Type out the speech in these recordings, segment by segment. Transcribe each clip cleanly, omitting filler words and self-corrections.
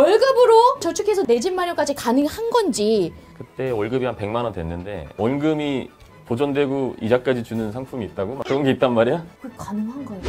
월급으로 저축해서 내 집 마련까지 가능한 건지. 그때 월급이 한 100만 원 됐는데 원금이 보존되고 이자까지 주는 상품이 있다고? 막 그런 게 있단 말이야? 그게 가능한가요?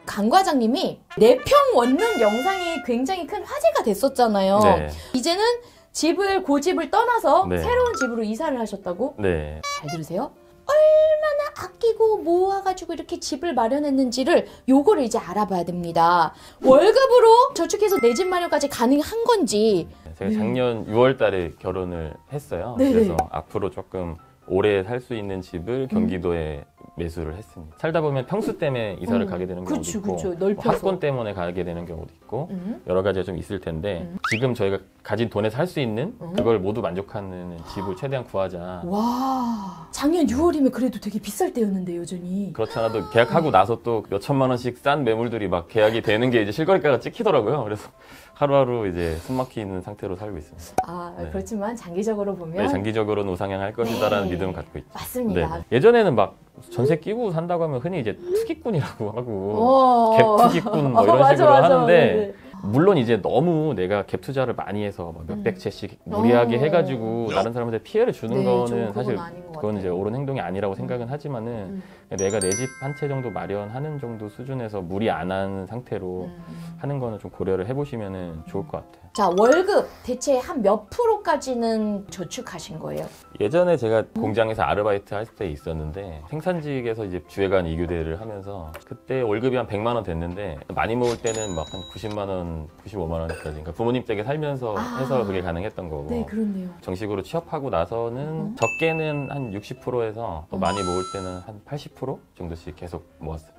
강 과장님이 내평 원룸 영상이 굉장히 큰 화제가 됐었잖아요. 네. 이제는 고집을 떠나서 네. 새로운 집으로 이사를 하셨다고? 네. 잘 들으세요. 얼마나 아끼고 모아가지고 이렇게 집을 마련했는지를 요거를 이제 알아봐야 됩니다. 월급으로 저축해서 내 집 마련까지 가능한 건지. 제가 작년 6월 달에 결혼을 했어요. 네네. 그래서 앞으로 조금 오래 살 수 있는 집을 경기도에 매수를 했습니다. 살다 보면 평수 때문에 이사를 가게 되는 경우도 있고 뭐 학권 때문에 가게 되는 경우도 있고 여러 가지가 좀 있을 텐데 지금 저희가 가진 돈에서 할 수 있는 그걸 모두 만족하는 집을 최대한 구하자. 와, 작년 6월이면 그래도 되게 비쌀 때였는데 여전히. 그렇지 않아도 계약하고 나서 또 몇 천만 원씩 싼 매물들이 막 계약이 되는 게 이제 실거래가가 찍히더라고요. 그래서 하루하루 이제 숨막히는 상태로 살고 있습니다. 아, 네. 그렇지만 장기적으로 보면 네, 장기적으로는 우상향할 것이다라는 네. 믿음을 갖고 있죠. 맞습니다. 네. 예전에는 막 전세 끼고 산다고 하면 흔히 이제 투기꾼이라고 하고 갭 투기꾼 뭐 이런 맞아, 식으로 맞아. 하는데 네네. 물론 이제 너무 내가 갭 투자를 많이 해서 막 몇백 채씩 무리하게 해가지고 다른 사람한테 피해를 주는 네, 거는 그건 사실 아닌 것 그건 이제 같아요. 옳은 행동이 아니라고 생각은 하지만은 내가 내 집 한 채 정도 마련하는 정도 수준에서 무리 안 하는 상태로 하는 거는 좀 고려를 해보시면은 좋을 것 같아요. 자, 월급 대체 한 몇 프로까지는 저축하신 거예요? 예전에 제가 공장에서 아르바이트 할 때 있었는데 생산직에서 이제 주회관 2교대를 하면서 그때 월급이 한 100만 원 됐는데 많이 모을 때는 막 한 90만 원, 95만 원까지 그러니까 부모님 댁에 살면서 해서 그게 가능했던 거고 네, 그렇네요. 정식으로 취업하고 나서는 적게는 한 60%에서 또 많이 모을 때는 한 80% 정도씩 계속 모았어요.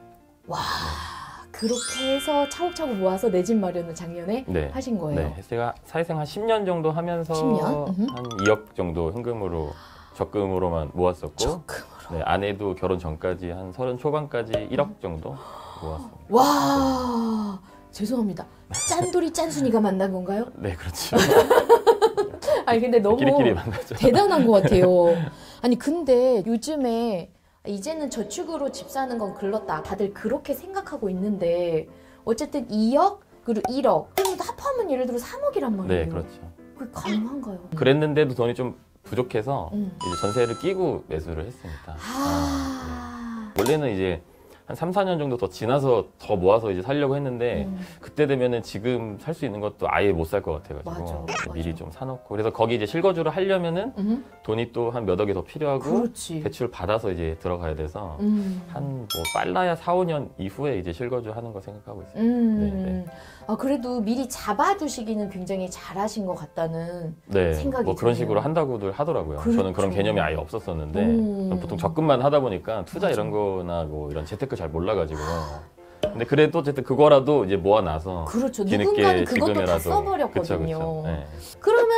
와, 그렇게 해서 차곡차곡 모아서 내 집 마련을 작년에 네. 하신 거예요? 네, 제가 사회생 한 10년 정도 하면서 10년? 한 2억 정도 현금으로 적금으로만 모았었고 적금으로. 네, 아내도 결혼 전까지 한 30 초반까지 1억 정도 모았습니다. 와, 죄송합니다. 짠돌이 짠순이가 만난 건가요? 네, 그렇죠. 아니 근데 너무 끼리끼리 만나죠. 대단한 것 같아요. 아니 근데 요즘에 이제는 저축으로 집 사는 건 글렀다. 다들 그렇게 생각하고 있는데 어쨌든 2억 그리고 1억 그럼 합하면 예를 들어 3억이란 말이에요. 네, 그렇죠. 그게 가능한가요? 그랬는데도 돈이 좀 부족해서 음. 이제 전세를 끼고 매수를 했습니다. 아, 원래는 이제 한 3, 4년 정도 더 지나서 더 모아서 이제 살려고 했는데 그때 되면은 지금 살 수 있는 것도 아예 못 살 것 같아가지고 맞아. 미리 좀 사놓고 그래서 거기 이제 실거주를 하려면은 돈이 또 한 몇 억이 더 필요하고 그렇지. 대출 받아서 이제 들어가야 돼서 한 뭐 빨라야 4, 5년 이후에 이제 실거주 하는 거 생각하고 있어요. 네. 아, 그래도 미리 잡아두시기는 굉장히 잘하신 것 같다는 네, 생각이 뭐 그런 드네요. 식으로 한다고들 하더라고요. 그렇죠. 저는 그런 개념이 아예 없었었는데 저는 보통 적금만 하다 보니까 투자 이런 거나 뭐 이런 재테크 잘 몰라가지고 근데 그래도 어쨌든 그거라도 이제 모아놔서 그렇죠. 뒤늦게 누군가는 그것도 다 지금이라도 써버렸거든요. 그쵸. 네. 그러면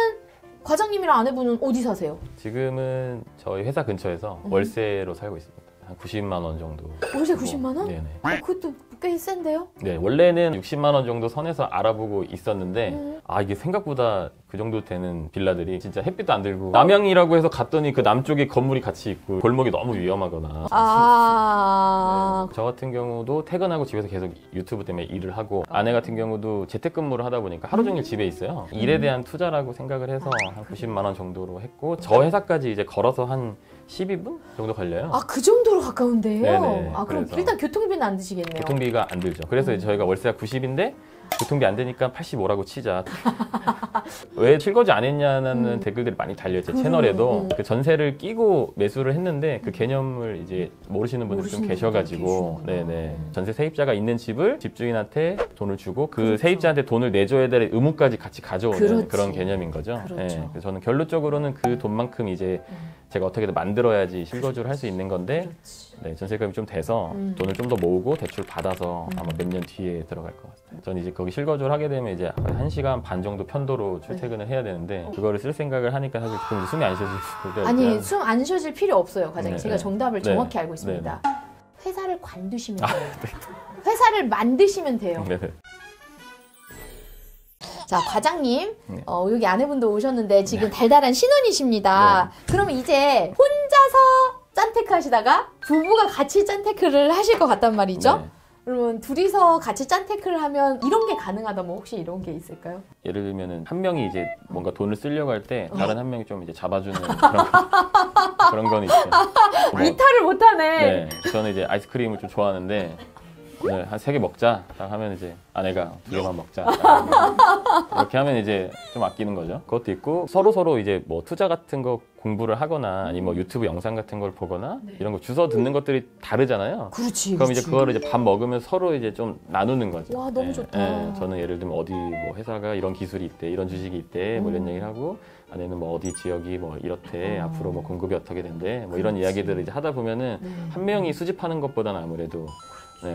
과장님이랑 아내분은 어디 사세요? 지금은 저희 회사 근처에서 월세로 살고 있습니다. 한 90만 원 정도. 월세 90만 원? 네네. 그것도 꽤 센데요? 네, 원래는 60만 원 정도 선에서 알아보고 있었는데 아 이게 생각보다 그 정도 되는 빌라들이 진짜 햇빛도 안 들고 남양이라고 해서 갔더니 그 남쪽에 건물이 같이 있고 골목이 너무 위험하거나 아, 저 같은 경우도 퇴근하고 집에서 계속 유튜브 때문에 일을 하고 아내 같은 경우도 재택근무를 하다 보니까 하루 종일 집에 있어요. 일에 대한 투자라고 생각을 해서 한 90만 원 정도로 했고 저 회사까지 이제 걸어서 한 12분 정도 걸려요. 아, 그 정도로 가까운데요? 네네, 아, 그럼 그래서. 일단 교통비는 안 드시겠네요. 교통비가 안 들죠. 그래서 이제 저희가 월세가 90인데 교통비 안 되니까 85라고 치자. 왜 실거주 안 했냐는 댓글들이 많이 달려있죠. 채널에도 그 전세를 끼고 매수를 했는데 그 개념을 이제 모르시는 분들이 좀 모르시는 분들이 계셔가지고 계시는구나. 네네 전세 세입자가 있는 집을 집주인한테 돈을 주고 그 그렇죠. 세입자한테 돈을 내줘야 될 의무까지 같이 가져오는 그렇지. 그런 개념인 거죠. 그렇죠. 네, 그래서 저는 결론적으로는 그 돈만큼 이제 제가 어떻게든 만들어야지 실거주를 할 수 있는 건데 그렇지. 네, 전세금이 좀 돼서 돈을 좀 더 모으고 대출 받아서 아마 몇 년 뒤에 들어갈 것 같아요. 저는 이제 거기 실거주를 하게 되면 이제 1시간 반 정도 편도로 출퇴근을 해야 되는데 그거를 쓸 생각을 하니까 사실 좀 숨이 안 쉬어지고 아니, 숨 안 쉬어질 필요 없어요, 과장님. 네, 제가 네. 정답을 네. 정확히 알고 있습니다. 회사를 관두시면 돼요. 회사를 만드시면 돼요. 네. 자, 과장님, 네. 여기 아내분도 오셨는데 지금 달달한 신혼이십니다. 그러면 이제 혼자서 짠테크 하시다가 부부가 같이 짠테크를 하실 것 같단 말이죠? 네. 그러면 둘이서 같이 짠테크를 하면 이런 게 가능하다 뭐 혹시 이런 게 있을까요? 예를 들면은 한 명이 이제 뭔가 돈을 쓰려고 할 때 다른 한 명이 좀 이제 잡아주는 그런 건 있죠. 이탈을 못하네. 네, 저는 이제 아이스크림을 좀 좋아하는데 네, 한 3개 먹자 딱 하면 이제 아내가 2개만 먹자 이렇게 하면 이제 좀 아끼는 거죠. 그것도 있고 서로 이제 뭐 투자 같은 거 공부를 하거나 아니면 뭐 유튜브 영상 같은 걸 보거나 이런 거 주워 듣는 것들이 다르잖아요. 그렇지. 그럼 이제 그거를 이제 밥 먹으면 서로 이제 좀 나누는 거죠. 와 너무 좋다. 저는 예를 들면 어디 뭐 회사가 이런 기술이 있대, 이런 주식이 있대, 뭐 이런 얘기를 하고 아내는 뭐 어디 지역이 뭐 이렇대, 앞으로 뭐 공급이 어떻게 된대, 뭐 이런 이야기들을 이제 하다 보면은 한 명이 수집하는 것보다는 아무래도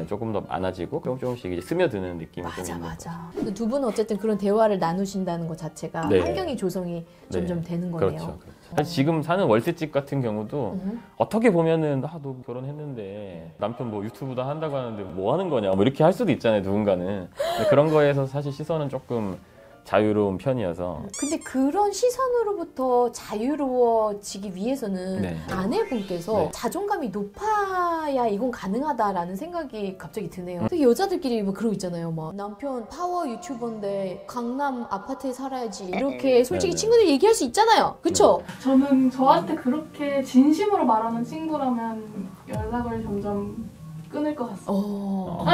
조금 더 많아지고 조금씩 이제 스며드는 느낌이 좀 있는 거죠. 맞아. 두 분은 어쨌든 그런 대화를 나누신다는 것 자체가 네. 환경이 조성이 점점 되는 거네요. 그렇죠. 사실 지금 사는 월세집 같은 경우도 어떻게 보면은 너 결혼했는데 남편 뭐 유튜브도 한다고 하는데 뭐 하는 거냐 뭐 이렇게 할 수도 있잖아요, 누군가는. 그런 거에서 사실 시선은 조금 자유로운 편이어서. 근데 그런 시선으로부터 자유로워지기 위해서는 네. 아내분께서 네. 자존감이 높아야 이건 가능하다라는 생각이 갑자기 드네요. 되게 여자들끼리 뭐 그러고 있잖아요. 막 남편 파워 유튜버인데 강남 아파트에 살아야지 이렇게 솔직히 네네. 친구들이 얘기할 수 있잖아요. 그쵸? 저는 저한테 그렇게 진심으로 말하는 친구라면 연락을 점점 끊을 것 같습니다.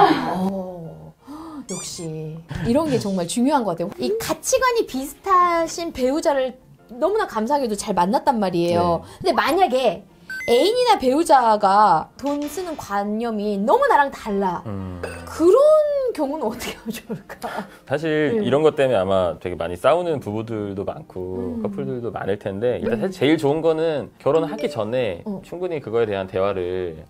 역시 이런 게 정말 중요한 것 같아요. 이 가치관이 비슷하신 배우자를 너무나 감사하게도 잘 만났단 말이에요. 네. 근데 만약에 애인이나 배우자가 돈 쓰는 관념이 너무 나랑 달라. 그런 경우는 어떻게 하면 좋을까? 사실 이런 것 때문에 아마 되게 많이 싸우는 부부들도 많고 커플들도 많을 텐데 일단 사실 제일 좋은 거는 결혼하기 전에 충분히 그거에 대한 대화를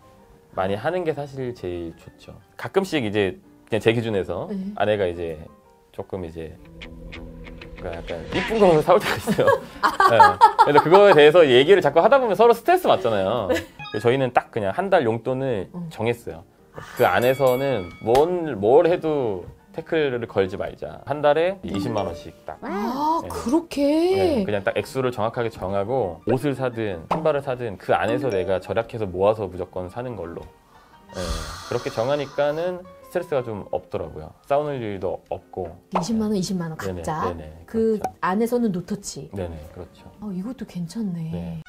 많이 하는 게 사실 제일 좋죠. 가끔씩 이제 그냥 제 기준에서 아내가 이제 조금 이제 그러니까 약간 이쁜 거로 싸울 때가 있어요. 네. 그래서 그거에 대해서 얘기를 자꾸 하다 보면 서로 스트레스 받잖아요. 저희는 딱 그냥 한 달 용돈을 정했어요. 그 안에서는 뭘 해도 태클을 걸지 말자. 한 달에 20만 원씩 딱. 아, 네. 그렇게? 네, 그냥 딱 액수를 정확하게 정하고 옷을 사든 신발을 사든 그 안에서 내가 절약해서 모아서 무조건 사는 걸로. 네, 그렇게 정하니까는 스트레스가 좀 없더라고요. 싸우는 일도 없고. 20만 원, 20만 원 각자. 네네, 그 그렇죠. 안에서는 노터치. 네네, 그렇죠. 이것도 괜찮네. 네.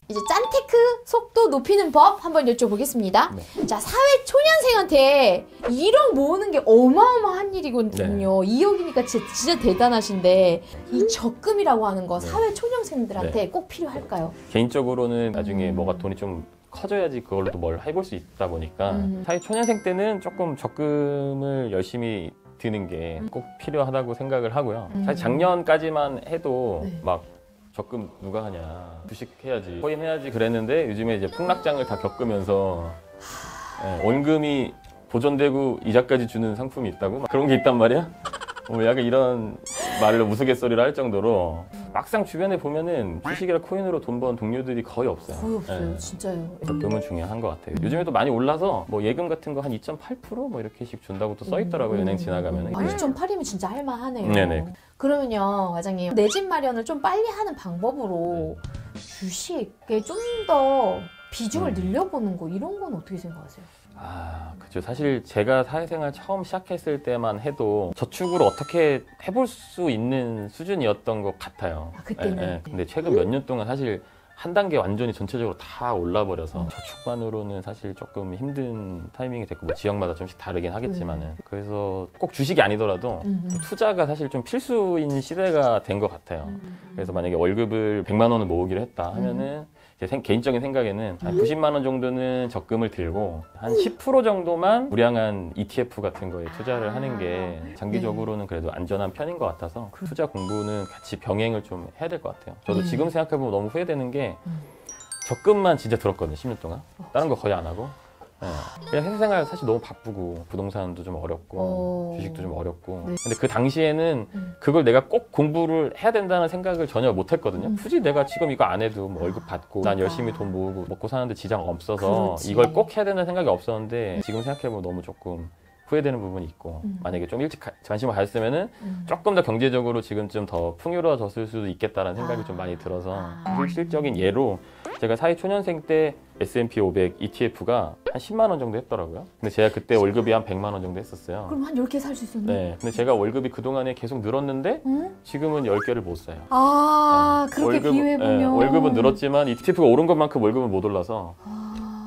이제 짠테크 속도 높이는 법 한번 여쭤보겠습니다. 네. 자, 사회 초년생한테 1억 모으는 게 어마어마한 일이거든요. 2억이니까 진짜 대단하신데 이 적금이라고 하는 거 사회 초년생들한테 꼭 필요할까요? 개인적으로는 나중에 뭐가 돈이 좀 커져야지 그걸로 또 뭘 해볼 수 있다 보니까 사회 초년생 때는 조금 적금을 열심히 드는 게 꼭 필요하다고 생각을 하고요. 사실 작년까지만 해도 막 적금 누가 하냐, 주식 해야지, 코인 해야지 그랬는데 요즘에 이제 폭락장을 다 겪으면서 원금이 보존되고 이자까지 주는 상품이 있다고 막 그런 게 있단 말이야. 약간 이런 말로 우스갯소리를 할 정도로 막상 주변에 보면은 주식이나 코인으로 돈 번 동료들이 거의 없어요. 거의 없어요, 진짜요. 적금은 중요한 것 같아요. 요즘에도 많이 올라서 뭐 예금 같은 거 한 2.8% 뭐 이렇게씩 준다고 또 써 있더라고요. 은행 지나가면은. 2.8이면 진짜 할만하네요. 네네. 그러면요, 과장님, 내 집 마련을 좀 빨리 하는 방법으로 주식에 좀 더 비중을 늘려보는 거 이런 건 어떻게 생각하세요? 그죠. 사실 제가 사회생활 처음 시작했을 때만 해도 저축으로 어떻게 해볼 수 있는 수준이었던 것 같아요. 그때는? 근데 최근 몇 년 동안 사실 한 단계 완전히 전체적으로 다 올라버려서 저축만으로는 사실 조금 힘든 타이밍이 됐고 뭐 지역마다 좀씩 다르긴 하겠지만은 그래서 꼭 주식이 아니더라도 투자가 사실 좀 필수인 시대가 된 것 같아요. 그래서 만약에 월급을 100만 원을 모으기로 했다 하면은 제 개인적인 생각에는 한 90만 원 정도는 적금을 들고 한 10% 정도만 우량한 ETF 같은 거에 투자를 하는 게 장기적으로는 그래도 안전한 편인 것 같아서 투자 공부는 같이 병행을 좀 해야 될 것 같아요. 저도 지금 생각해보면 너무 후회되는 게 적금만 진짜 들었거든요, 10년 동안. 다른 거 거의 안 하고. 그냥 회사 생활 사실 너무 바쁘고 부동산도 좀 어렵고 주식도 좀 어렵고 근데 그 당시에는 그걸 내가 꼭 공부를 해야 된다는 생각을 전혀 못 했거든요. 굳이 내가 지금 이거 안 해도 뭐 월급 받고 난 열심히 돈 모으고 먹고 사는데 지장 없어서 그렇지. 이걸 꼭 해야 된다는 생각이 없었는데 지금 생각해보면 너무 조금 후회되는 부분이 있고 만약에 좀 일찍 관심을 가졌으면은 조금 더 경제적으로 지금쯤 더 풍요로워졌을 수도 있겠다라는 생각이 좀 많이 들어서 실질적인 예로 제가 사회초년생 때 S&P 500 ETF가 한 10만 원 정도 했더라고요. 근데 제가 그때 월급이 한 100만 원 정도 했었어요. 그럼 한 10개 살 수 있었네? 네. 근데 제가 월급이 그동안에 계속 늘었는데 지금은 10개를 못 사요. 아, 네. 그렇게 비유해보면. 네, 월급은 늘었지만 ETF가 오른 것만큼 월급은 못 올라서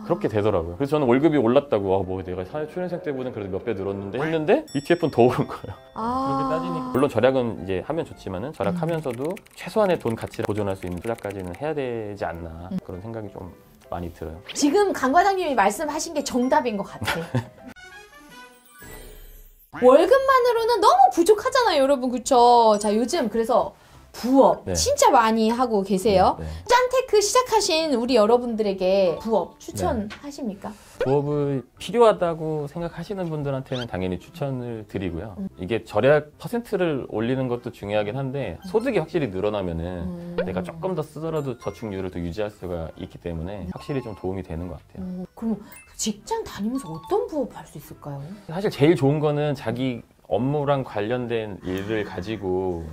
그렇게 되더라고요. 그래서 저는 월급이 올랐다고 뭐 내가 사회초년생 때보다는 그래도 몇 배 늘었는데 했는데 ETF는 더 오른 거예요. 그렇게 따지니까 물론 절약은 이제 하면 좋지만은 절약하면서도 최소한의 돈 가치를 보존할 수 있는 투자까지는 해야 되지 않나 그런 생각이 좀 많이 들어요. 지금 강 과장님이 말씀하신 게 정답인 것 같아. 월급만으로는 너무 부족하잖아요, 여러분. 그쵸? 자, 요즘 그래서 부업 네. 진짜 많이 하고 계세요. 네. 짠테크 시작하신 우리 여러분들에게 부업 추천하십니까? 부업을 필요하다고 생각하시는 분들한테는 당연히 추천을 드리고요. 이게 절약 퍼센트를 올리는 것도 중요하긴 한데 소득이 확실히 늘어나면은 내가 조금 더 쓰더라도 저축률을 더 유지할 수가 있기 때문에 확실히 좀 도움이 되는 것 같아요. 그럼 직장 다니면서 어떤 부업 할 수 있을까요? 사실 제일 좋은 거는 자기 업무랑 관련된 일을 가지고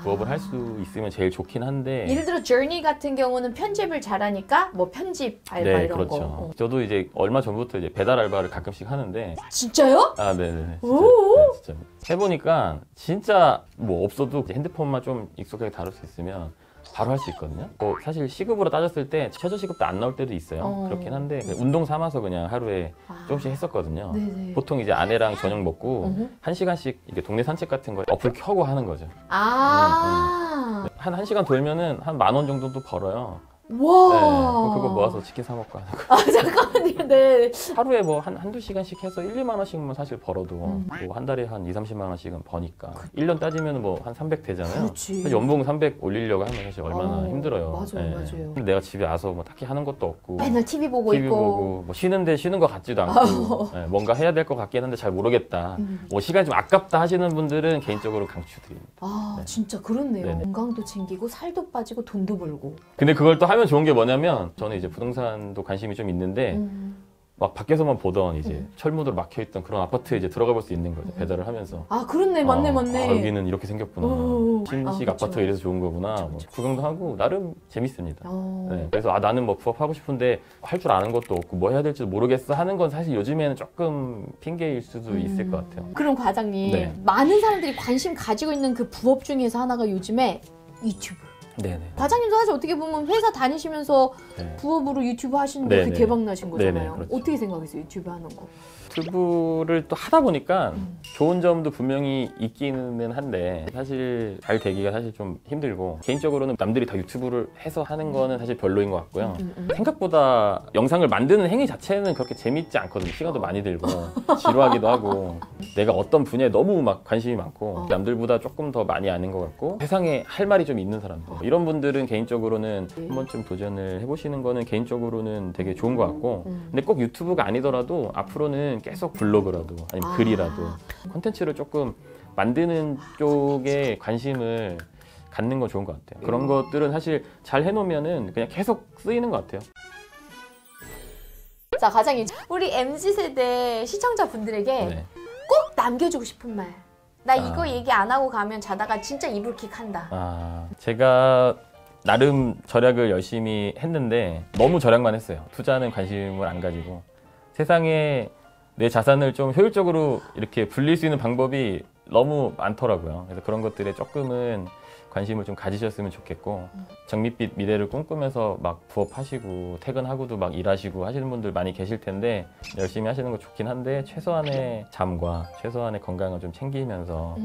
부업을 할 수 있으면 제일 좋긴 한데 예를 들어 저니 같은 경우는 편집을 잘하니까 뭐 편집 알바 네, 이런 그렇죠. 거. 저도 이제 얼마 전부터 이제 배달 알바를 가끔씩 하는데 진짜요? 아, 네네네. 오! 진짜 해보니까 진짜 뭐 없어도 이제 핸드폰만 좀 익숙하게 다룰 수 있으면 바로 할 수 있거든요. 뭐 사실 시급으로 따졌을 때 최저 시급도 안 나올 때도 있어요. 그렇긴 한데 운동 삼아서 그냥 하루에 조금씩 했었거든요. 네네. 보통 이제 아내랑 저녁 먹고 1시간씩 이렇게 동네 산책 같은 거 어플 켜고 하는 거죠. 아. 한 1시간 돌면은 한 10,000원 정도도 벌어요. 와. 네, 그럼 그거 모아서 치킨 사 먹고 하는 거. 아, 잠깐만요. 네. 하루에 뭐 한두 시간씩 해서 1, 2만 원씩만 사실 벌어도 뭐 한 달에 한 2, 30만 원씩은 버니까 1년 따지면 뭐 한 300 되잖아요. 그렇지. 연봉 300 올리려고 하면 사실 얼마나 힘들어요. 맞아요, 맞아요. 근데 내가 집에 와서 뭐 딱히 하는 것도 없고 맨날 TV 보고 TV 있고. 보고 뭐 쉬는데 쉬는 것 같지도 않고 네, 뭔가 해야 될 것 같긴 한데 잘 모르겠다. 뭐 시간이 좀 아깝다 하시는 분들은 개인적으로 강추드립니다. 아, 네. 진짜 그렇네요. 네네. 건강도 챙기고 살도 빠지고 돈도 벌고. 근데 그걸 또 하면 좋은 게 뭐냐면 저는 이제 부동산도 관심이 좀 있는데 막 밖에서만 보던 이제 철문으로 막혀있던 그런 아파트에 이제 들어가 볼 수 있는 거죠. 배달을 하면서. 아, 그렇네. 맞네, 맞네. 아, 여기는 이렇게 생겼구나. 신식 그쵸. 아파트가 이래서 좋은 거구나. 그쵸, 뭐 그쵸. 구경도 하고 나름 재밌습니다. 네, 그래서 나는 뭐 부업하고 싶은데 할 줄 아는 것도 없고 뭐 해야 될지도 모르겠어 하는 건 사실 요즘에는 조금 핑계일 수도 있을 것 같아요. 그럼 과장님, 네. 많은 사람들이 관심 가지고 있는 그 부업 중에서 하나가 요즘에 유튜브. 네네. 과장님도 사실 어떻게 보면 회사 다니시면서 네. 부업으로 유튜브 하시는 게 네네. 대박 나신 거잖아요. 네네, 그렇죠. 어떻게 생각했어요, 유튜브 하는 거? 유튜브를 또 하다 보니까 좋은 점도 분명히 있기는 한데 사실 잘 되기가 사실 좀 힘들고 개인적으로는 남들이 다 유튜브를 해서 하는 거는 사실 별로인 것 같고요. 생각보다 영상을 만드는 행위 자체는 그렇게 재밌지 않거든요. 시간도 많이 들고 지루하기도 하고 내가 어떤 분야에 너무 막 관심이 많고 남들보다 조금 더 많이 아는 것 같고 세상에 할 말이 좀 있는 사람들 이런 분들은 개인적으로는 한 번쯤 도전을 해보시는 거는 개인적으로는 되게 좋은 것 같고 근데 꼭 유튜브가 아니더라도 앞으로는 계속 블로그라도 아니면 글이라도 콘텐츠를 조금 만드는 쪽에 관심을 갖는 건 좋은 것 같아요. 그런 것들은 사실 잘 해놓으면은 그냥 계속 쓰이는 것 같아요. 자, 과장님, 우리 MZ세대 시청자분들에게 네. 꼭 남겨주고 싶은 말. 나 이거 얘기 안 하고 가면 자다가 진짜 이불킥 한다. 제가 나름 절약을 열심히 했는데 너무 절약만 했어요. 투자는 관심을 안 가지고 세상에 내 자산을 좀 효율적으로 이렇게 불릴 수 있는 방법이 너무 많더라고요. 그래서 그런 것들에 조금은 관심을 좀 가지셨으면 좋겠고 장밋빛 미래를 꿈꾸면서 막 부업하시고 퇴근하고도 막 일하시고 하시는 분들 많이 계실 텐데 열심히 하시는 거 좋긴 한데 최소한의 잠과 최소한의 건강을 좀 챙기면서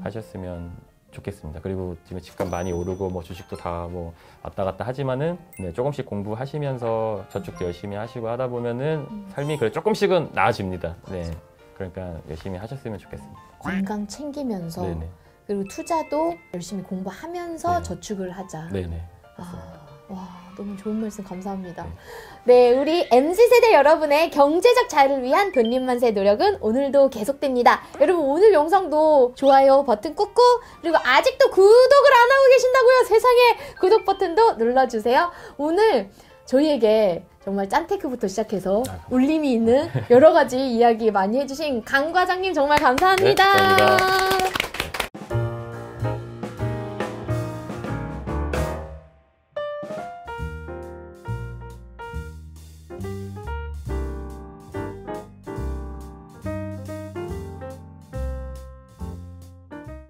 하셨으면 좋겠습니다. 그리고 지금 집값 많이 오르고 뭐 주식도 다 뭐 왔다 갔다 하지만은 네, 조금씩 공부하시면서 저축도 열심히 하시고 하다 보면은 삶이 그래 조금씩은 나아집니다. 네, 그러니까 열심히 하셨으면 좋겠습니다. 건강 챙기면서 네네. 그리고 투자도 열심히 공부하면서 네. 저축을 하자. 네네. 와, 너무 좋은 말씀 감사합니다. 네, 우리 MZ세대 여러분의 경제적 자유를 위한 돈님만세의 노력은 오늘도 계속됩니다. 여러분, 오늘 영상도 좋아요 버튼 꾹꾹, 그리고 아직도 구독을 안 하고 계신다고요? 세상에 구독 버튼도 눌러주세요. 오늘 저희에게 정말 짠테크부터 시작해서 울림이 있는 여러 가지 이야기 많이 해주신 강 과장님 정말 감사합니다. 네, 감사합니다.